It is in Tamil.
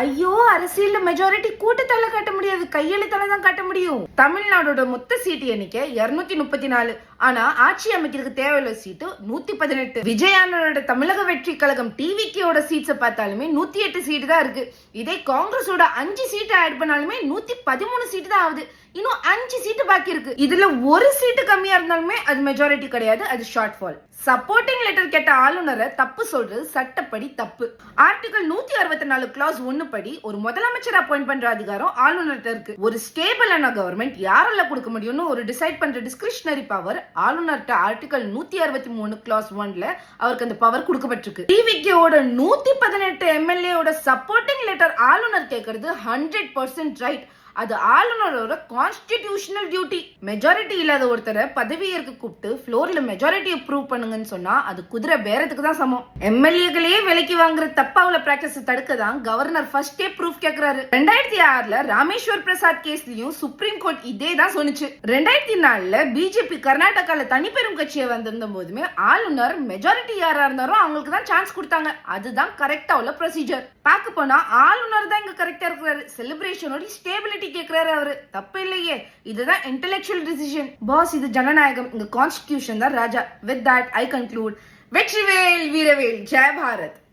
ஐயோ, அரசியல் மெஜாரிட்டி கூட்டத்தால காட்ட முடியாது, கையெழுத்தால தான் காட்ட முடியும். தமிழ்நாடோட மொத்த சீட்டு எண்ணிக்கை 234. ஆனா ஆட்சி அமைக்கிறதுக்கு தேவையுள்ள சீட்டு 118. விஜயானோட தமிழக வெற்றி கழகம் டிவிக்கோட சீட்ஸை பார்த்தாலுமே 108 சீட்டு தான் இருக்கு. இதே காங்கிரஸோட 5 சீட்டு ஆட் பண்ணாலுமே 113 சீட்டு தான் ஆகுது. இன்னும் 5 சீட்டு பாக்கி இருக்கு. இதுல ஒரு சீட்டு கம்மியா இருந்தாலுமே அது மெஜாரிட்டி கிடையாது, அது ஷார்ட் ஃபால். சப்போர்ட்டிங் லெட்டர் கேட்ட ஆளுநரை தப்பு சொல்றது சட்டப்படி தப்பு. ஆர்டிகல் 164 கிளாஸ் 1 படி ஒரு முதலமைச்சர் அப்பாயிண்ட் பண்ற அதிகாரம் ஆளுநர்கிட்ட இருக்கு. ஒரு ஸ்டேபிளான கவர்மெண்ட் யாரெல்லாம் கொடுக்க முடியும்னு ஒரு டிசைட் பண்ற டிஸ்கிரிஷனரி பவர் ஆளுநர்கிட்ட ஆர்டிகல் 163 கிளாஸ் 1ல அவருக்கு அந்த பவர் கொடுக்கப்பட்டிருக்கு. டிவிக்கோட 118 எம்எல்ஏ சப்போர்ட்டிங் லெட்டர் ஆளுநர் கேட்கறது 100% ரைட். அது ஆளுநரோட கான்ஸ்டிடியூஷனல் டியூட்டி. மெஜாரிட்டி இல்லாத ஒருத்தரை பதவியேற்க கூப்பிட்டு ஃப்ளோர்ல மெஜாரிட்டியை ப்ரூவ் பண்ணுங்கன்னு சொன்னா அது குதிரை பேரத்துக்கு தான் சமம். எம்எல்ஏக்களையே விலைக்கு வாங்குற தப்பாவுல பிராக்டிஸ் தடுக்க தான் கவர்னர் ஃபர்ஸ்டே ப்ரூஃப் கேக்குறாரு. 2006ல ராமேஸ்வர் பிரசாத் கேஸ்லயும் சுப்ரீம் கோர்ட் இதே தான் சொன்னுச்சு. 2004ல பிஜேபி கர்நாடகால தனிப்பெரும் கட்சியை வந்திருந்த போதுமே ஆளுநர் மெஜாரிட்டி யாரா இருந்தாலும் அவங்களுக்கு தான் சான்ஸ் கொடுத்தாங்க. அதுதான் கரெக்டா உள்ள ப்ரொசீஜர். பார்க்க போனா ஆளுநர் தான் இங்க கரெக்டா இருக்கிறாரு. செலிப்ரேஷனோட ஸ்டேபிலிட்டி கேக்குறாரு அவரு. தப்பு இல்லையே, இதுதான் இன்டெலெக்சுவல் டிசிஷன். பாஸ், இது ஜனநாயகம், இங்க கான்ஸ்டிடியூஷன் தான் ராஜா. With that I conclude. வெற்றிவேல் வீரவேல், ஜெய் பாரத்.